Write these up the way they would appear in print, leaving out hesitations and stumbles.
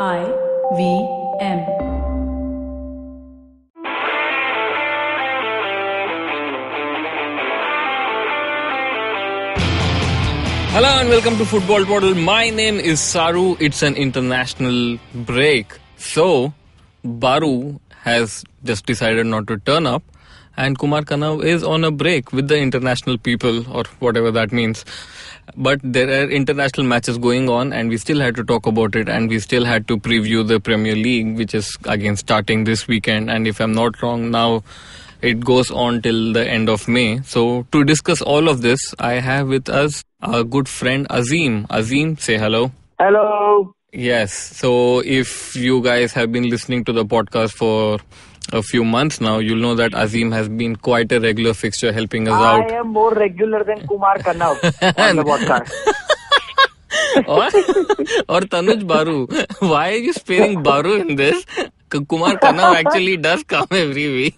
IVM. Hello and welcome to Football Twaddle. My name is Saru. It's an international break. So, Baru has just decided not to turn up and Kumar Kanav is on a break with the international people or whatever that means. But there are international matches going on and we still had to talk about it and we still had to preview the Premier League, which is again starting this weekend. And if I'm not wrong, now it goes on till the end of May. So to discuss all of this, I have with us our good friend Azeem. Azeem, say hello. Hello. Yes. So if you guys have been listening to the podcast for a few months now, you'll know that Azeem has been quite a regular fixture helping us out. I am more regular than Kumar Kanav on the podcast. or Tanuj Baru. Why are you sparing Baru in this? Kumar Kanav actually does come every week.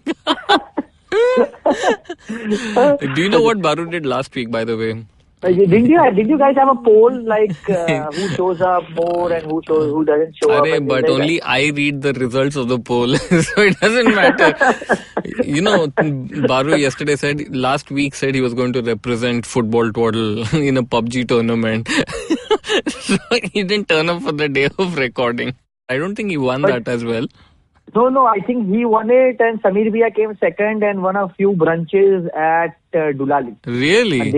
Do you know what Baru did last week, by the way? Did you guys have a poll like who shows up more and who doesn't show up? But only I read the results of the poll, so it doesn't matter. You know, Baru last week said he was going to represent Football Twaddle in a PUBG tournament. So he didn't turn up for the day of recording. I don't think he won that as well. No, I think he won it and Samir Bhaiya came second and won a few brunches at Dulali. Really?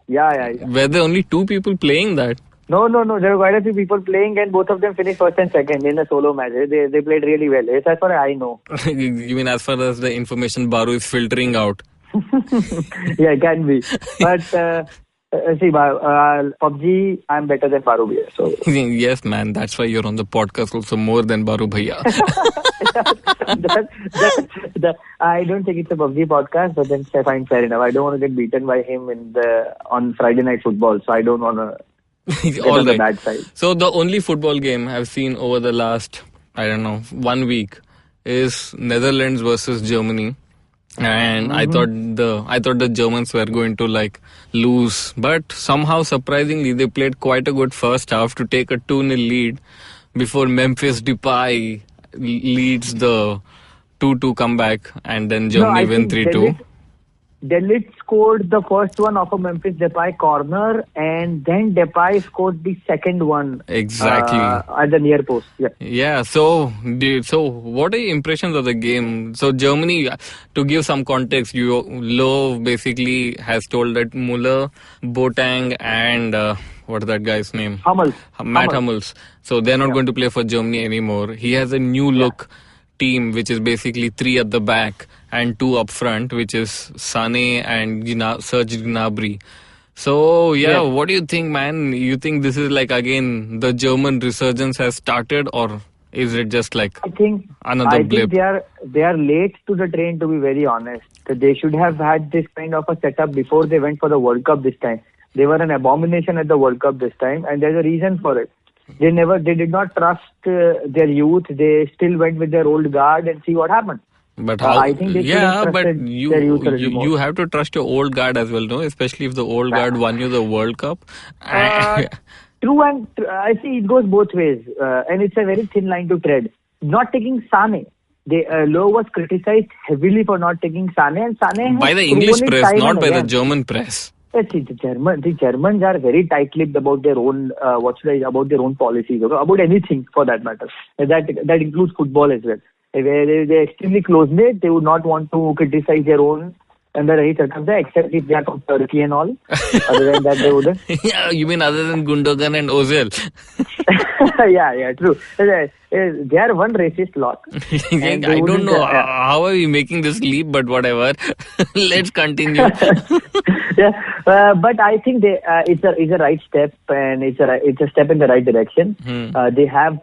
Yeah. Were there only two people playing that? No. There were quite a few people playing and both of them finished first and second in a solo match. They played really well. As far as I know. You mean as far as the information Baru is filtering out? Yeah, it can be. But see, PUBG, I'm better than Baru Bhaiya. So. Yes, man. That's why you're on the podcast also more than Baru Bhaiya. I don't think it's a PUBG podcast, but then I find fair enough. I don't want to get beaten by him on Friday Night Football, so I don't want to get on the bad side. So the only football game I've seen over the last, 1 week is Netherlands versus Germany. And I thought the Germans were going to lose, but somehow surprisingly they played quite a good first half to take a 2-0 lead before Memphis Depay leads the 2-2 comeback and then Germany win 3-2. De Ligt scored the first one off a Memphis Depay corner and then Depay scored the second one. Exactly. At the near post. Yeah. So what are your impressions of the game? So Germany, to give some context, Löw basically has told that Müller, Boateng and what's that guy's name? Matt Hummels. So they're not going to play for Germany anymore. He has a new look team, which is basically 3 at the back and 2 up front, which is Sané and Serge Gnabry. So, what do you think, man? You think this is again, the German resurgence has started, or is it just another blip? I think they are late to the train, to be very honest. They should have had this kind of a setup before they went for the World Cup this time. They were an abomination at the World Cup this time, and there's a reason for it. They did not trust their youth. They still went with their old guard and see what happened. But how? I think they you have to trust your old guard as well, no? Especially if the old guard won you the World Cup. True, and I see it goes both ways, and it's a very thin line to tread. Not taking Sané. Löw was criticized heavily for not taking Sané, and Sané by the English press, not by the German press. See, the Germans are very tight-lipped about their own about their own policies, about anything for that matter. That includes football as well. They're extremely close-knit. They would not want to criticize their own under any circumstance, except if they are from Turkey and all. Other than that, they wouldn't. Yeah, you mean other than Gundogan and Ozil? Yeah, true. They are one racist lot. I don't know how are we making this leap, but whatever. Let's continue. But I think it's a right step, and it's a step in the right direction. They have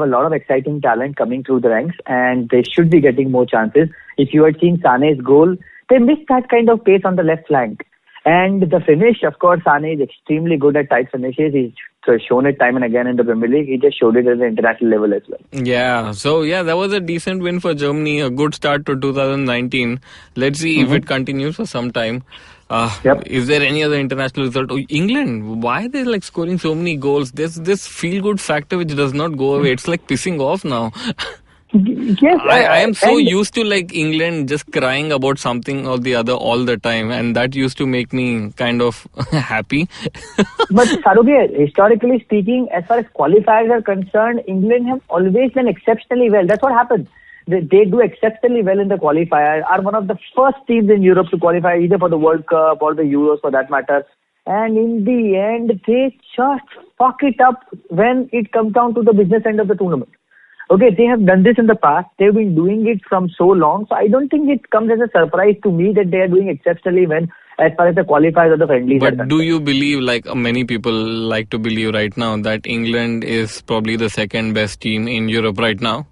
a lot of exciting talent coming through the ranks, and they should be getting more chances. If you had seen Sané's goal, they missed that kind of pace on the left flank. And the finish, of course, Sane is extremely good at tight finishes. He's shown it time and again in the Premier League. He just showed it at the international level as well. Yeah, so that was a decent win for Germany, a good start to 2019. Let's see if it continues for some time. Is there any other international result? Oh, England, why are they like scoring so many goals? There's this feel-good factor which does not go away. It's like pissing off now. Yes, I am so used to like England just crying about something or the other all the time, and that used to make me kind of happy. But Saru, historically speaking, as far as qualifiers are concerned, England have always done exceptionally well. That's what happens. They do exceptionally well in the qualifier, are one of the first teams in Europe to qualify either for the World Cup or the Euros for that matter. And in the end, they just fuck it up when it comes down to the business end of the tournament. Okay, they have done this in the past. They've been doing it from so long. So I don't think it comes as a surprise to me that they are doing exceptionally well as far as the qualifiers or the friendlies are concerned. But do you believe, like many people like to believe right now, that England is probably the second best team in Europe right now?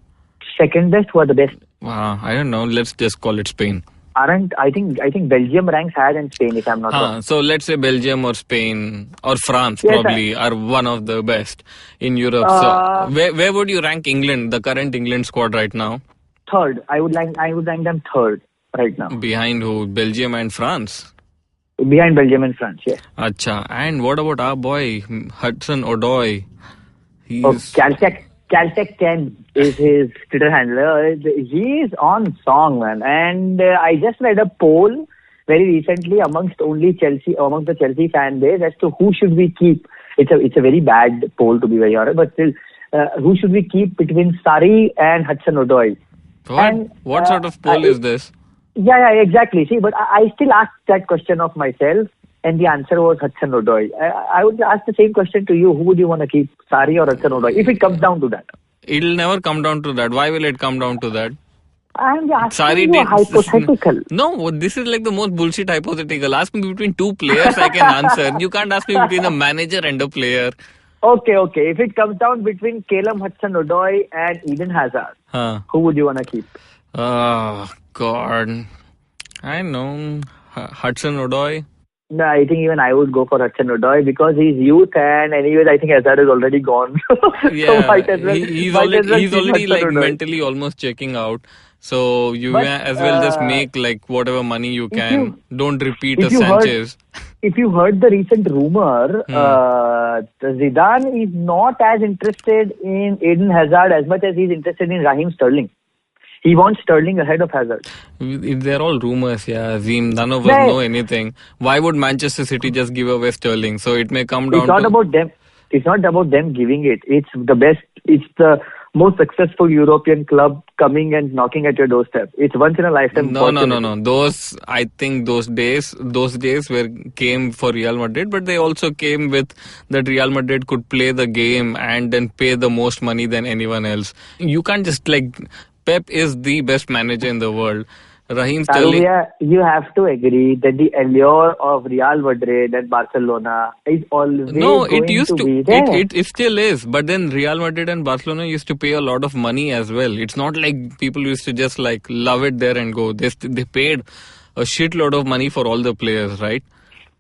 Second best? Who are the best? I don't know. Let's just call it Spain. I think Belgium ranks higher than Spain, if I'm not wrong. So let's say Belgium or Spain or France probably are one of the best in Europe. So where would you rank England, the current England squad right now? Third. I would rank them third right now. Behind who? Belgium and France? Behind Belgium and France, yes. Acha. And what about our boy Hudson-Odoi? Caltech 10 is his Twitter handle. He is on song, man. And I just read a poll very recently amongst the Chelsea fan base as to who should we keep. It's a very bad poll, to be very honest, but still, who should we keep between Sarri and Hudson-Odoi? What sort of poll is this? Yeah, exactly. See, but I still ask that question of myself. And the answer was Hudson-Odoi. I would ask the same question to you. Who would you want to keep, Sarri or Hudson-Odoi, if it comes down to that? It'll never come down to that. Why will it come down to that? I'm asking you hypothetical. No, this is like the most bullshit hypothetical. Ask me between two players, I can answer. You can't ask me between a manager and a player. Okay. If it comes down between Callum Hudson-Odoi and Eden Hazard, who would you want to keep? Oh, God. I know. Hudson-Odoi. No, I think even I would go for Hudson-Odoi because he's youth, and anyways, I think Hazard is already gone. Yeah, so he's already like mentally almost checking out. So you as well just make like whatever money you can. Don't repeat a Sanchez. If you heard the recent rumor, Zidane is not as interested in Eden Hazard as much as he's interested in Raheem Sterling. He wants Sterling ahead of Hazard. They're all rumors, Azeem. None of us know anything. Why would Manchester City just give away Sterling? So it may come down It's not about them. It's not about them giving it. It's the best. It's the most successful European club coming and knocking at your doorstep. It's once in a lifetime. No. I think those days came for Real Madrid, but they also came with that Real Madrid could play the game and then pay the most money than anyone else. You can't just like... Pep is the best manager in the world. Raheem Sterling... you have to agree that the allure of Real Madrid and Barcelona is always going to be there. It still is. But then Real Madrid and Barcelona used to pay a lot of money as well. It's not like people used to just like love it there and go. They paid a shitload of money for all the players, right?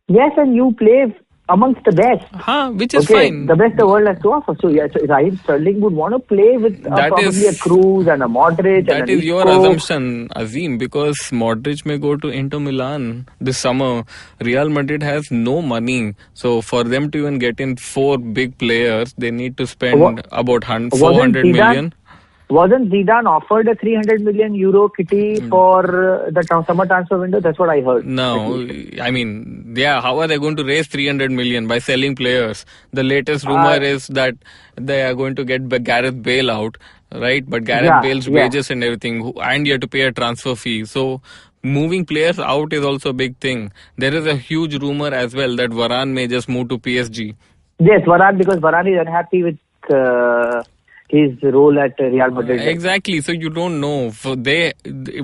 Yes, and you play amongst the best. Which is fine. The best the world has to offer. So Raheem Sterling would want to play with probably a Kroos and a Modric. That is your assumption, Azeem, because Modric may go to Inter Milan this summer. Real Madrid has no money. So for them to even get in 4 big players, they need to spend about 400 million. Wasn't Zidane offered a 300 million euro kitty for the summer transfer window? That's what I heard. No, I mean, how are they going to raise 300 million by selling players? The latest rumor is that they are going to get Gareth Bale out, right? But Gareth Bale's wages and everything, and you have to pay a transfer fee. So moving players out is also a big thing. There is a huge rumor as well that Varane may just move to PSG. Yes, because Varane is unhappy with... his role at Real Madrid. Exactly. So you don't know.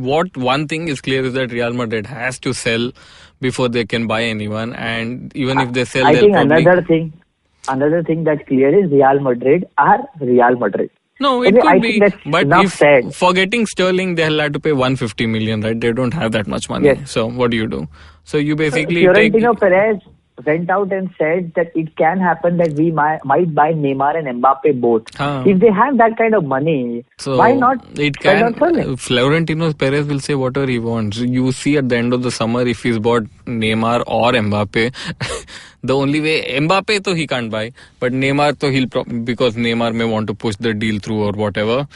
What one thing is clear is that Real Madrid has to sell before they can buy anyone. And even if they sell, I think another thing that's clear is Real Madrid are Real Madrid. No, it Okay, I could think be. that's But enough if said. for getting Sterling, they'll have to pay 150 million, right? They don't have that much money. Yes. So what do? So you basically take. Fiorentino Perez went out and said that it can happen that we might buy Neymar and Mbappe both. If they have that kind of money, So why not it spend can. on Sterling? Florentino Perez will say whatever he wants. You see at the end of the summer if he's bought Neymar or Mbappe. The only way Mbappe though he can't buy, but Neymar though because Neymar may want to push the deal through or whatever.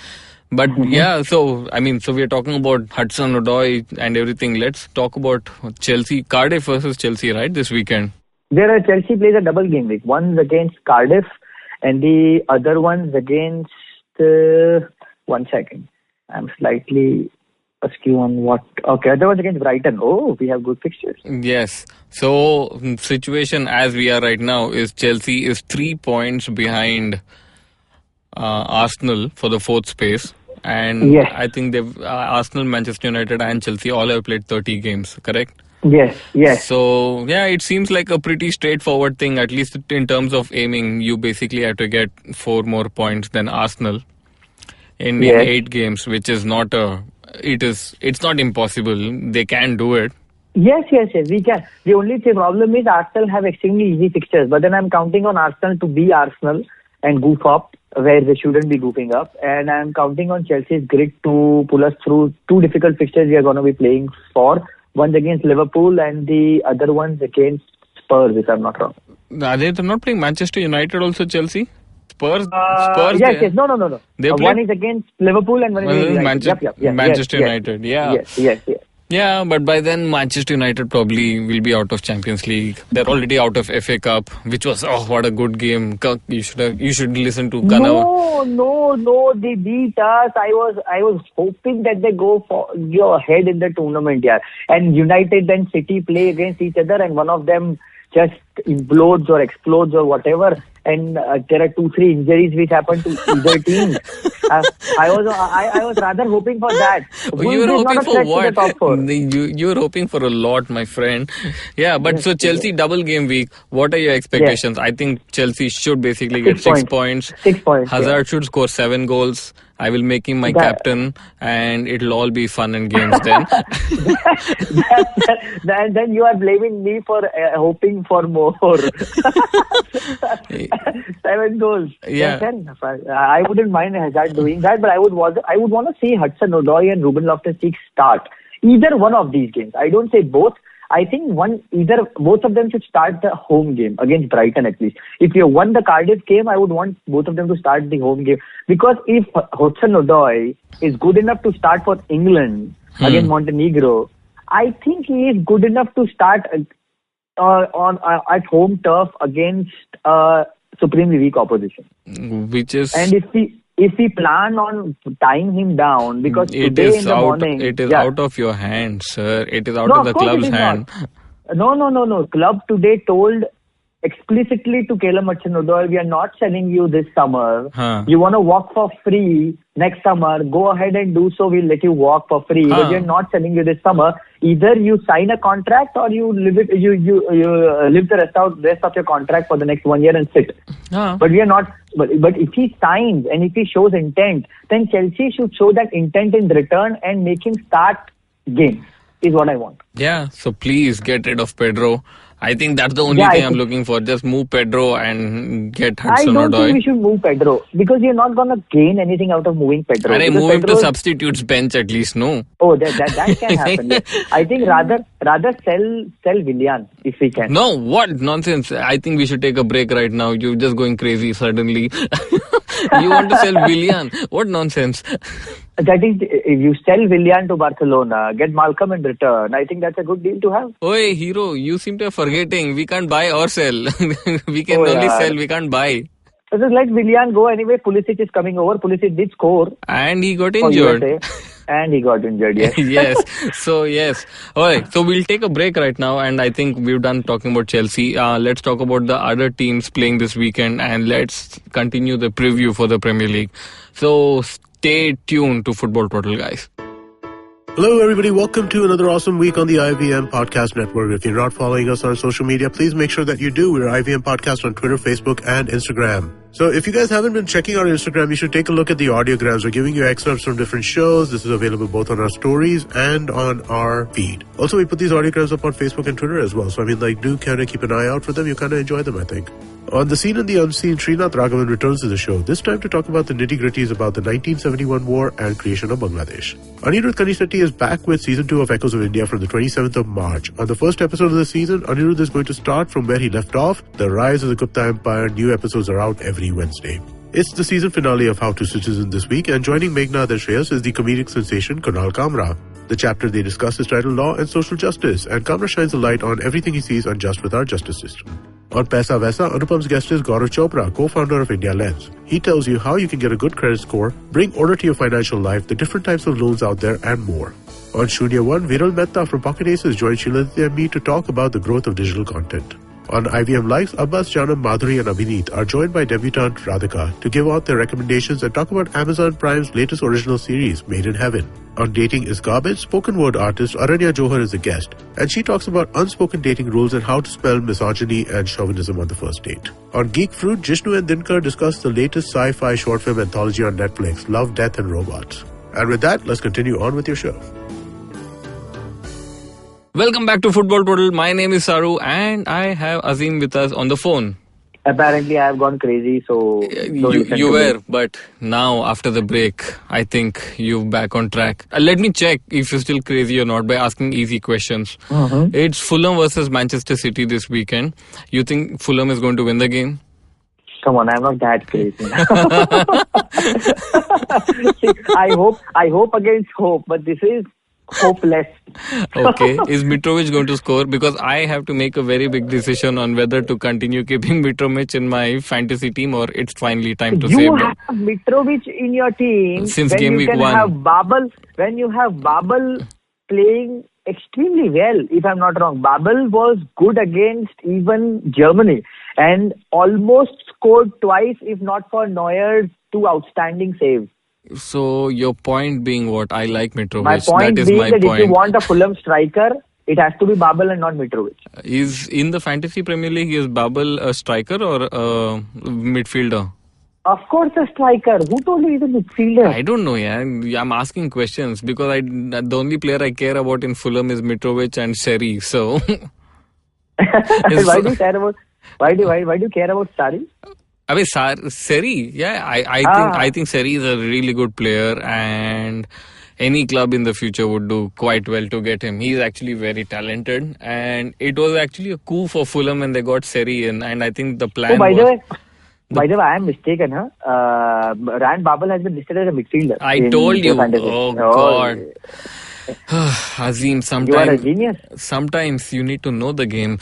But yeah, so we are talking about Hudson-Odoi and everything. Let's talk about Chelsea, Cardiff versus Chelsea, right? This weekend. Chelsea plays a double game week. One's against Cardiff, and the other one's against. 1 second, I'm slightly askew on what. Okay, other one's against Brighton. Oh, we have good fixtures. Yes. So situation as we are right now is Chelsea is 3 points behind Arsenal for the fourth space. And yes. I think they've Arsenal, Manchester United and Chelsea all have played 30 games, correct? Yes. So, yeah, it seems like a pretty straightforward thing, at least in terms of aiming. You basically have to get 4 more points than Arsenal in 8 games, which is not it's not impossible. They can do it. Yes, we can. The only problem is Arsenal have extremely easy fixtures, but then I'm counting on Arsenal to be Arsenal and goof up where they shouldn't be goofing up, and I'm counting on Chelsea's grit to pull us through 2 difficult fixtures we are going to be playing for. One's against Liverpool and the other one's against Spurs, if I'm not wrong. Are they not playing Manchester United also, Chelsea? Spurs? Yes. No. One is against Liverpool and one is against Manchester United. Yeah. Yes. Yeah, but by then Manchester United probably will be out of Champions League. They're already out of FA Cup, which was what a good game. You should listen to Gunnar. No, they beat us. I was hoping that they go ahead in the tournament, yeah. And United and City play against each other, and one of them just implodes or explodes or whatever, and there are 2-3 injuries which happen to either team. I was rather hoping for that. You were hoping for what? You were hoping for a lot, my friend. Yeah, but so Chelsea double game week. What are your expectations? I think Chelsea should basically get 6 points. 6 points. Hazard should score 7 goals. I will make him my captain, and it'll all be fun and games then. Then you are blaming me for hoping for more. 7 goals. Yeah. I wouldn't mind Hazard doing that, but I would want to see Hudson-Odoi and Ruben Loftus-Cheek start either one of these games. I don't say both. I think both of them should start the home game against Brighton at least. If you won the Cardiff game, I would want both of them to start the home game. Because if Hudson-Odoi is good enough to start for England against Montenegro, I think he is good enough to start at home turf against supremely weak opposition. Which is... And if we plan on tying him down, because it today is in the morning... It is out of your hands, sir. It is out of the club's hand. No. Club today told explicitly to Calum Hudson-Odoi, we are not selling you this summer. You want to walk for free next summer, go ahead and do so. We'll let you walk for free. But we are not selling you this summer. Either you sign a contract or you live the rest of your contract for the next 1 year and sit. But we are not. But if he signs and if he shows intent, then Chelsea should show that intent in return and make him start games. Is what I want. Yeah. So please get rid of Pedro. I think that's the only thing I'm looking for. Just move Pedro and get Hudson-Odoi. I don't think we should move Pedro because you're not going to gain anything out of moving Pedro. Move him to substitutes bench at least, no? Oh, that can happen. Yes. I think rather sell Willian if we can. No, what nonsense. I think we should take a break right now. You're just going crazy suddenly. You want to sell Willian? What nonsense. That is, if you sell Willian to Barcelona, get Malcolm in return, I think that's a good deal to have. Oi, hero, you seem to be forgetting. We can't buy or sell. We can only sell, we can't buy. So just let Willian go anyway. Pulisic is coming over. Pulisic did score. And he got injured. And he got injured, yes. Yes. So, yes. Alright, so we'll take a break right now. And I think we've done talking about Chelsea. Let's talk about the other teams playing this weekend. And let's continue the preview for the Premier League. So, stay tuned to Football Twaddle, guys. Hello, everybody. Welcome to another awesome week on the IVM Podcast Network. If you're not following us on social media, please make sure that you do. We're IVM Podcast on Twitter, Facebook, and Instagram. So if you guys haven't been checking our Instagram, you should take a look at the audiograms. We're giving you excerpts from different shows. This is available both on our stories and on our feed. Also, we put these audiograms up on Facebook and Twitter as well. So, do kind of keep an eye out for them. You kind of enjoy them, I think. On The Seen and the Unseen, Srinath Raghavan returns to the show, this time to talk about the nitty-gritties about the 1971 war and creation of Bangladesh. Anirudh Kanisetti is back with Season 2 of Echoes of India from the 27th of March. On the first episode of the season, Anirudh is going to start from where he left off, the rise of the Gupta Empire. New episodes are out every Wednesday. It's the season finale of How to Citizen this week, and joining Meghnad and Shreyas is the comedic sensation Kunal Kamra. The chapter they discuss is titled Law and Social Justice, and Kamra shines a light on everything he sees unjust with our justice system. On Paisa Vaisa, Anupam's guest is Gaurav Chopra, co-founder of India Lens. He tells you how you can get a good credit score, bring order to your financial life, the different types of loans out there, and more. On Shunya 1, Viral Mehta from Pocket Aces joins Shiladitya and me to talk about the growth of digital content. On IVM Likes, Abbas, Janam, Madhuri and Abhineet are joined by debutante Radhika to give out their recommendations and talk about Amazon Prime's latest original series, Made in Heaven. On Dating is Garbage, spoken word artist Aranya Johar is a guest, and she talks about unspoken dating rules and how to spell misogyny and chauvinism on the first date. On Geek Fruit, Jishnu and Dinkar discuss the latest sci-fi short film anthology on Netflix, Love, Death and Robots. And with that, let's continue on with your show. Welcome back to Football Total. My name is Saru and I have Azeem with us on the phone. Apparently, I have gone crazy, so... You were, but now after the break, I think you're back on track. Let me check if you're still crazy or not by asking easy questions. It's Fulham versus Manchester City this weekend. You think Fulham is going to win the game? Come on, I'm not that crazy. I hope against hope, but this is hopeless. Okay. Is Mitrovic going to score? Because I have to make a very big decision on whether to continue keeping Mitrovic in my fantasy team or it's finally time to save him. You have Mitrovic in your team since when game week 1. When you have Babel playing extremely well, if I'm not wrong. Babel was good against even Germany and almost scored twice, if not for Neuer's 2 outstanding saves. So your point being what? I like Mitrovic. My point that is being my that point. If you want a Fulham striker, it has to be Babel and not Mitrovic. Is in the Fantasy Premier League, is Babel a striker or a midfielder? Of course a striker. Who told you he's a midfielder? I don't know, yeah. I'm asking questions because the only player I care about in Fulham is Mitrovic and Seri. So why do you care about Sari? I mean, Seri, yeah, I think Seri is a really good player and any club in the future would do quite well to get him. He's actually very talented and it was actually a coup for Fulham when they got Seri in, and I think the plan by the way, I am mistaken. Rand Babel has been listed as a midfielder. I told you. Oh, God. Azeem, you are a genius. Sometimes you need to know the game.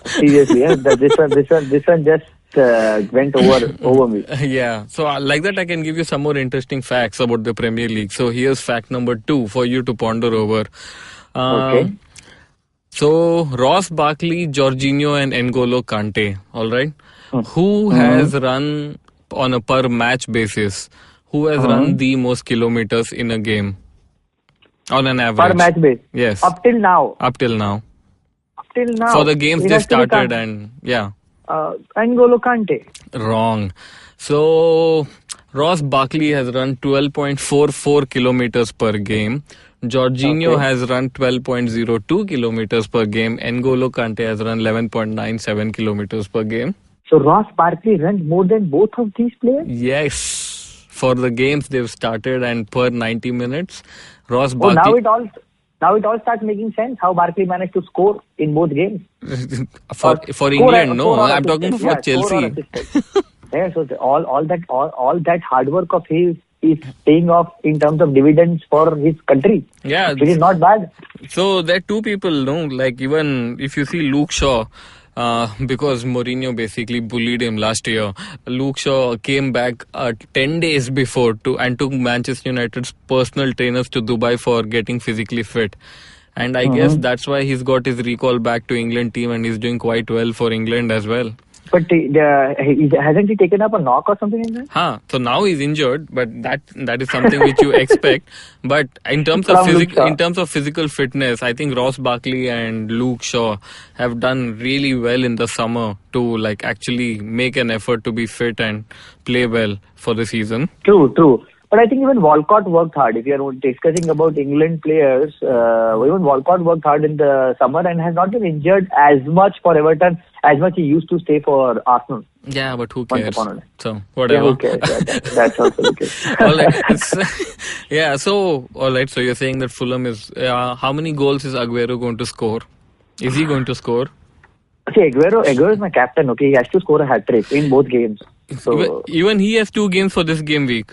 Seriously, yeah? This one just went over me. Yeah, so like that I can give you some more interesting facts about the Premier League. So here's fact number 2 for you to ponder over. Okay. So Ross Barkley, Jorginho and N'Golo Kante, alright? Who has run on a per match basis? Who has run the most kilometers in a game? On an average. Per match base? Yes. Up till now? Up till now. For the games they started and yeah. N'Golo Kante. Wrong. So Ross Barkley has run 12.44 kilometers per game. Jorginho has run 12.02 kilometers per game. N'Golo Kante has run 11.97 kilometers per game. So Ross Barkley runs more than both of these players? Yes. For the games they've started and per 90 minutes. Ross Barkley... Now it all starts making sense how Barkley managed to score in both games. for England, no. I'm talking for Chelsea. Yeah, so all that hard work of his is paying off in terms of dividends for his country. Yeah, which is not bad. So there are two people, no, like even if you see Luke Shaw, because Mourinho basically bullied him last year. Luke Shaw came back 10 days before and took Manchester United's personal trainers to Dubai for getting physically fit. And I guess that's why he's got his recall back to England team and he's doing quite well for England as well. But hasn't he taken up a knock or something in that? So now he's injured, but that is something which you expect. But in terms of physical fitness, I think Ross Barkley and Luke Shaw have done really well in the summer to like actually make an effort to be fit and play well for the season. True. But I think even Walcott worked hard. If you are discussing about England players, even Walcott worked hard in the summer and has not been injured as much for Everton as much he used to stay for Arsenal. Yeah, but who cares? So, whatever. Yeah, who cares? That's also the case. All right. So you're saying that Fulham is... how many goals is Aguero going to score? Is he going to score? See, Aguero is my captain, okay? He has to score a hat-trick in both games. So, even he has 2 games for this game week.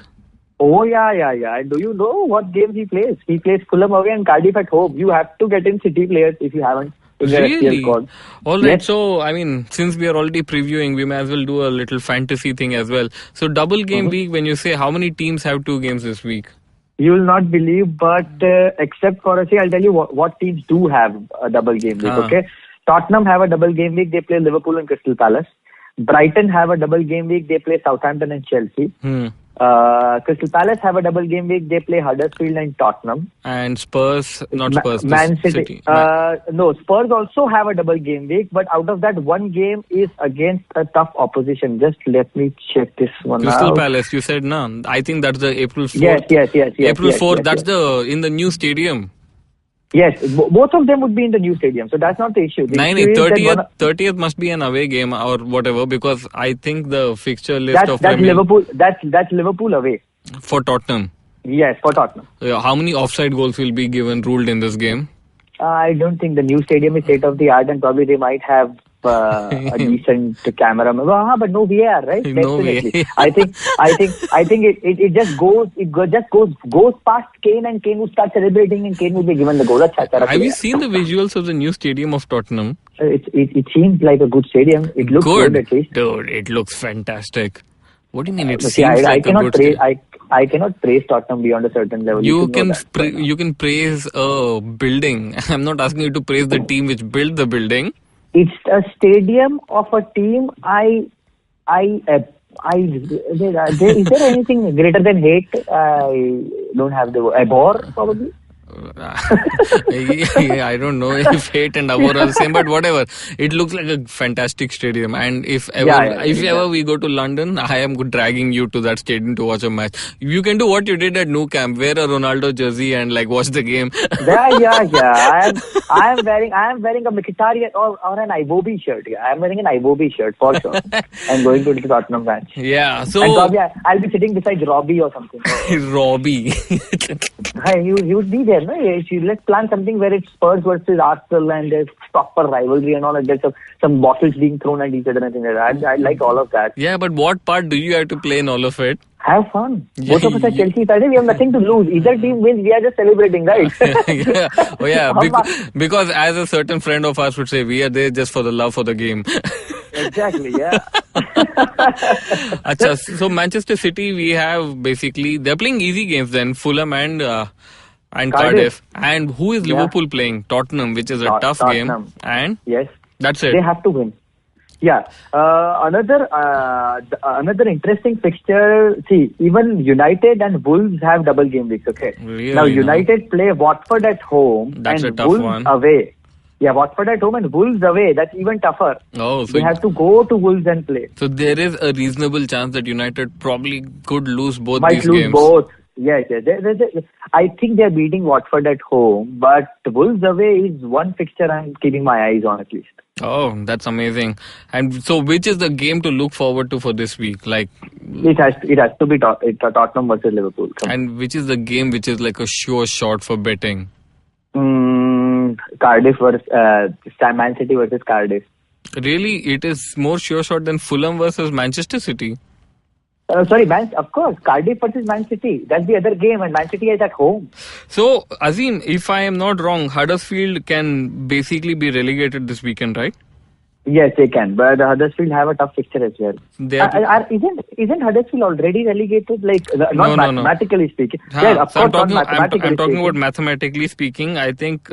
Oh, yeah. And do you know what games he plays? He plays Fulham away and Cardiff at home. You have to get in City players if you haven't. Really? All right. Yes. So, I mean, since we are already previewing, we may as well do a little fantasy thing as well. So, double game week, when you say how many teams have 2 games this week? You will not believe, but except for, I'll tell you what teams do have a double game week, okay? Tottenham have a double game week. They play Liverpool and Crystal Palace. Brighton have a double game week. They play Southampton and Chelsea. Crystal Palace have a double game week. They play Huddersfield and Tottenham. And Spurs, Man City. No, Spurs also have a double game week, but out of that, 1 game is against a tough opposition. Just let me check this one out. Crystal Palace, you said no. I think that's the April 4th. Yes. April 4th, that's in the new stadium. Yes, both of them would be in the new stadium, so that's not the issue. 30th must be an away game or whatever, because I think the fixture list that's Liverpool. That's Liverpool away for Tottenham. Yes, for Tottenham. How many offside goals will be ruled in this game? I don't think the new stadium is state of the art, and probably they might have a decent camera. But no VAR, right? No VAR. I think it just goes past Kane, and Kane would start celebrating, and Kane would be given the goal. Have you seen the visuals of the new stadium of Tottenham? It seems like a good stadium. It looks good at least. Dude, it looks fantastic. What do you mean? I cannot praise Tottenham beyond a certain level. You can praise a building. I'm not asking you to praise the team which built the building. It's a stadium of a team. Is there anything greater than hate? I don't have the word. Abhor, probably. I don't know if hate and abhor are the same, but whatever. It looks like a fantastic stadium, and if ever we go to London, I am dragging you to that stadium to watch a match. You can do what you did at Nou Camp, wear a Ronaldo jersey and watch the game. I am wearing a Mkhitaryan or an Iwobi shirt. Yeah, I am wearing an Iwobi shirt for sure. I'm going to the Tottenham match. Yeah, so and probably I'll be sitting beside Robbie or something. Robbie. He would be there. No? Let's plan something where it's Spurs versus Arsenal and there's proper rivalry and all that. There's some bottles being thrown at each other and things like that. I like all of that. Yeah, but what part do you have to play in all of it? Have fun. Both of us are Chelsea fans. We have nothing to lose. Either team wins, we are just celebrating, right? Because as a certain friend of ours would say, we are there just for the love for the game. Exactly, yeah. So Manchester City, we have basically, they're playing easy games then, Fulham and Cardiff. And who is Liverpool playing? Tottenham, which is a tough game. And yes, that's it. They have to win. Yeah. Another interesting fixture. See, even United and Wolves have double game weeks. Okay. Really, now United play Watford at home. That's and a tough Wolves one. Away. Yeah, Watford at home and Wolves away. That's even tougher. Oh, so they have to go to Wolves and play. So there is a reasonable chance that United probably could lose both these games. Might lose both. Yes. I think they're beating Watford at home, but Wolves away is one fixture I'm keeping my eyes on at least. Oh, that's amazing. And so which is the game to look forward to for this week? It has to be Tottenham versus Liverpool. And which is the game which is like a sure shot for betting? Cardiff versus Man City versus Cardiff. Really? It is more sure shot than Fulham versus Manchester City? Of course, Cardiff versus Man City. That's the other game, and Man City is at home. So, Azeem, if I am not wrong, Huddersfield can basically be relegated this weekend, right? Yes, they can. But Huddersfield have a tough fixture as well. They are, Isn't Huddersfield already relegated? Like not no. mathematically speaking. Huh. Yeah, of So I'm course, not talking. mathematically I'm talking speaking. about mathematically speaking. I think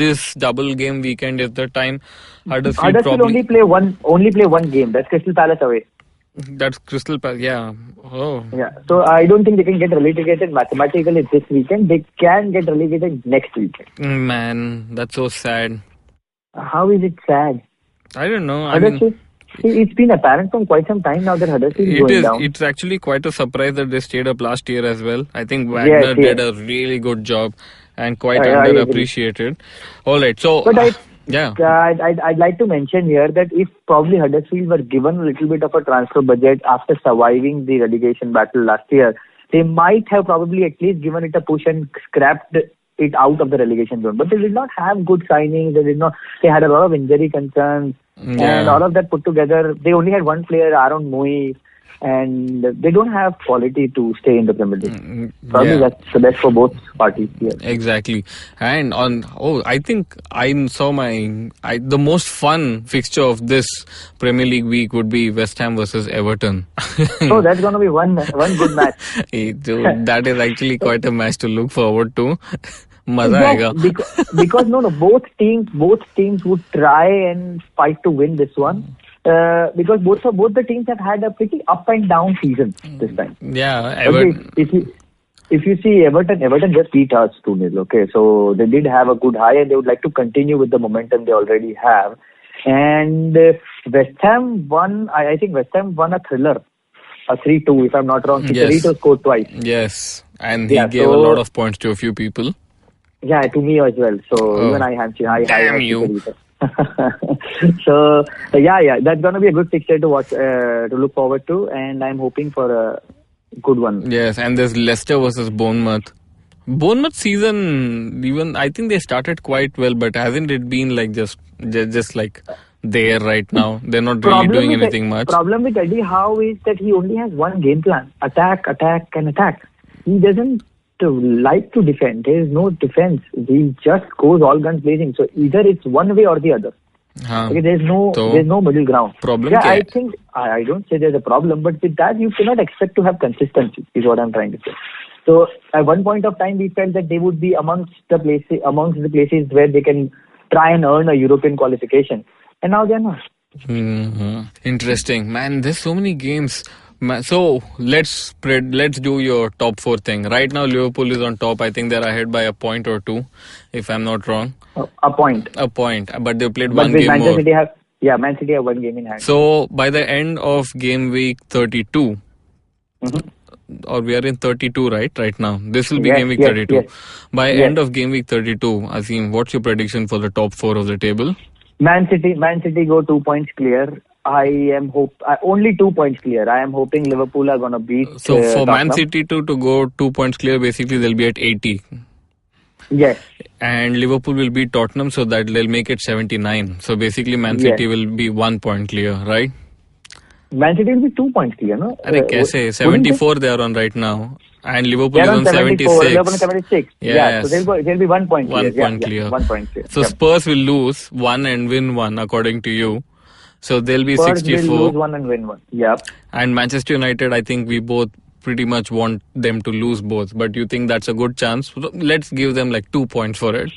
this double game weekend is the time Huddersfield Huddersfield only play one game. That's Crystal Palace away. That's Crystal Palace. Yeah. Oh. Yeah. So I don't think they can get relegated mathematically this weekend. They can get relegated next weekend. Man, that's so sad. How is it sad? I don't know. It's been apparent from quite some time now that Huddersfield is going down. It's actually quite a surprise that they stayed up last year as well. I think Wagner did a really good job and quite underappreciated. All right, so but I'd like to mention here that if probably Huddersfield were given a little bit of a transfer budget after surviving the relegation battle last year, they might have probably at least given it a push and scrapped it out of the relegation zone. But they did not have good signings. They had a lot of injury concerns. Yeah. And all of that put together, they only had one player, Aaron Moy, and they don't have quality to stay in the Premier League. Probably that's the best for both parties here. Exactly. And I think I saw the most fun fixture of this Premier League week would be West Ham versus Everton. Oh, that's going to be one good match. Dude, that is actually quite a match to look forward to. Maza aega. Because both teams would try and fight to win this one. Because both the teams have had a pretty up and down season this time. Yeah, Everton. If you see Everton just beat us 2-0. Okay, so they did have a good high, and they would like to continue with the momentum they already have. And West Ham won. I think West Ham won a thriller, a 3-2 if I'm not wrong. Chicharito scored twice. Yes, and he gave a lot of points to a few people. Yeah, to me as well. So even I have damn you. So that's gonna be a good fixture to watch, to look forward to, and I'm hoping for a good one. Yes, and there's Leicester versus Bournemouth. Bournemouth season, even I think they started quite well, but hasn't it been like just like there right now? They're not really doing anything much. Problem with Eddie Howe is that he only has one game plan: attack, and attack. He doesn't like to defend. There is no defense. He just goes all guns blazing. So either it's one way or the other. Okay, there's no middle ground. Problem? Yeah, I think I don't say there's a problem, but with that you cannot expect to have consistency. Is what I'm trying to say. So at one point of time we felt that they would be amongst the places where they can try and earn a European qualification, and now they're not. Mm-hmm. Interesting, man. There's so many games. So let's do your top 4 thing. Right now Liverpool is on top. I think they're ahead by a point or two, if I'm not wrong. A point. But they played one game more. Man City have one game in hand. So by the end of game week 32, or we are in 32 right now. This will be game week 32. Yes. By end of game week 32, Azeem, what's your prediction for the top 4 of the table? Man City go 2 points clear. I am only 2 points clear. I am hoping Liverpool are going to beat. So for Tottenham. Man City to go 2 points clear, basically they'll be at 80. Yes. And Liverpool will beat Tottenham, so that they'll make it 79. So basically Man City will be 1 point clear, right? Man City will be 2 points clear, no? Kaise? 74 they are on right now. And Liverpool is on 76. They're on 76. Yes. Yeah, so they'll be 1 point clear. 1 point clear. 1 point clear. So Spurs will lose 1 and win 1 according to you. So they'll be Spurs 64. will lose 1 and win 1. Yep. And Manchester United, I think we both pretty much want them to lose both. But you think that's a good chance? Let's give them like 2 points for it.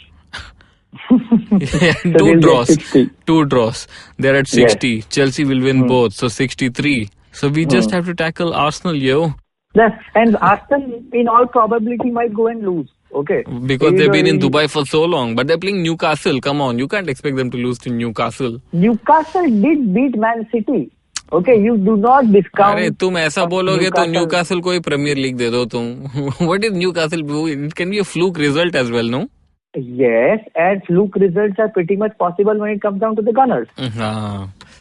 Two draws. They're at 60. Yes. Chelsea will win both. So 63. So we just have to tackle Arsenal, yo. Yes, and Arsenal in all probability might go and lose. Okay. Because they've been in Dubai for so long. But they're playing Newcastle. Come on. You can't expect them to lose to Newcastle. Newcastle did beat Man City. Okay, you do not discount. अरे तुम ऐसा बोलोगे तो Newcastle को ही Premier League दे दो तुम. What is Newcastle? It can be a fluke result as well, no? Yes, and fluke results are pretty much possible when it comes down to the Gunners.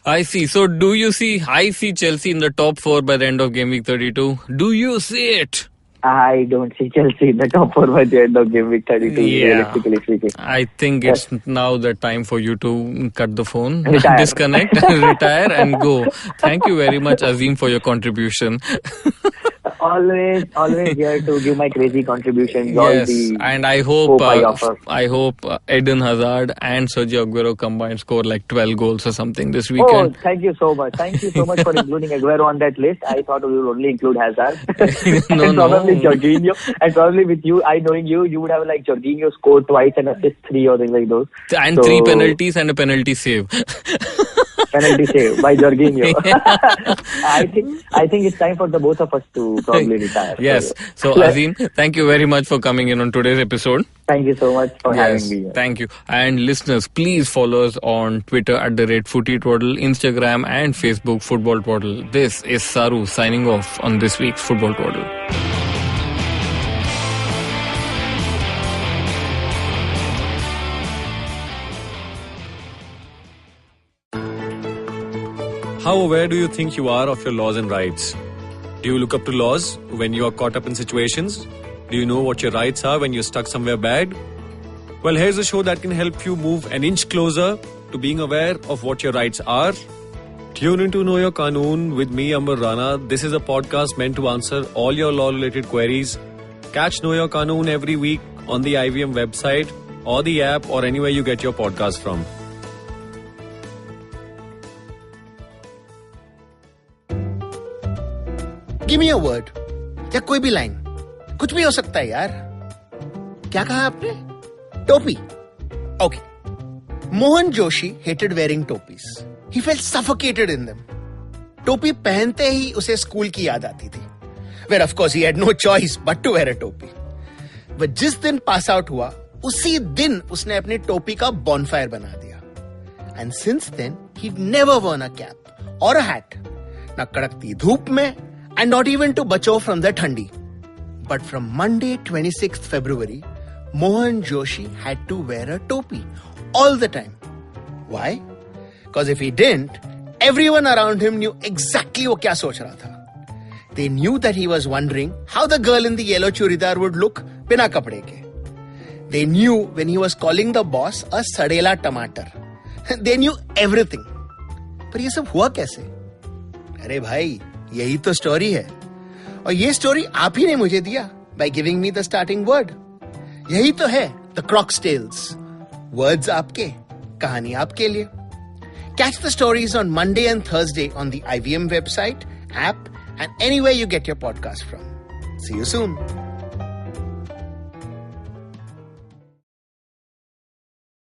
I see. So I see Chelsea in the top 4 by the end of game week 32. Do you see it? I don't see Chelsea in the top 4 by the end of game week 32, realistically speaking. I think it's now the time for you to cut the phone, disconnect, retire and go. Thank you very much, Azeem, for your contribution. always here to give my crazy contributions. Yes, and I hope I offer. Eden Hazard and Sergio Aguero combined score like 12 goals or something this Oh, weekend. thank you so much. Thank you so much for including Aguero on that list. I thought we would only include Hazard. No, and probably no. Jorginho. And probably with you, I knowing you would have like Jorginho scored twice and assist 3 or things like those. And So, 3 penalties and a penalty save. penalty save by Jorginho. I think it's time for the both of us to probably retire. Yes. So Azeem, thank you very much for coming in on today's episode. Thank you so much for having me here. Thank you. And listeners, please follow us on Twitter @FootyTwaddle, Instagram and Facebook Football Twaddle. This is Saru signing off on this week's Football Twaddle. How aware do you think you are of your laws and rights? Do you look up to laws when you are caught up in situations? Do you know what your rights are when you're stuck somewhere bad? Well, here's a show that can help you move an inch closer to being aware of what your rights are. Tune into Know Your Qanoon with me, Amber Rana. This is a podcast meant to answer all your law-related queries. Catch Know Your Qanoon every week on the IVM website or the app or anywhere you get your podcast from. Give me a word या कोई भी line, कुछ भी हो सकता है यार. क्या कहा आपने? टोपी. Okay. Mohan Joshi hated wearing topis. He felt suffocated in them. टोपी पहनते ही उसे स्कूल की याद आती थी. Where of course he had no choice but to wear a टोपी. But जिस दिन पास आउट हुआ, उसी दिन उसने अपनी टोपी का bonfire बना दिया. And since then, he'd never worn a cap or a hat. ना कड़कती धूप में, and not even to bacho from the thandi. But from Monday 26th February, Mohan Joshi had to wear a topi all the time. Why? Because if he didn't, everyone around him knew exactly what kya soch raha tha. They knew that he was wondering how the girl in the yellow churidar would look bina kapde ke. They knew when he was calling the boss a sadela tomato. They knew everything. पर ये सब हुआ कैसे? अरे भाई, यही तो story है. और ये स्टोरी आप ही ने मुझे दिया by giving me the starting word. यही तो है The Croc's Tales. Words आपके, कहानी आपके लिए. Catch the stories on Monday and Thursday on the IVM website, app, and anywhere you get your podcast from. See you soon.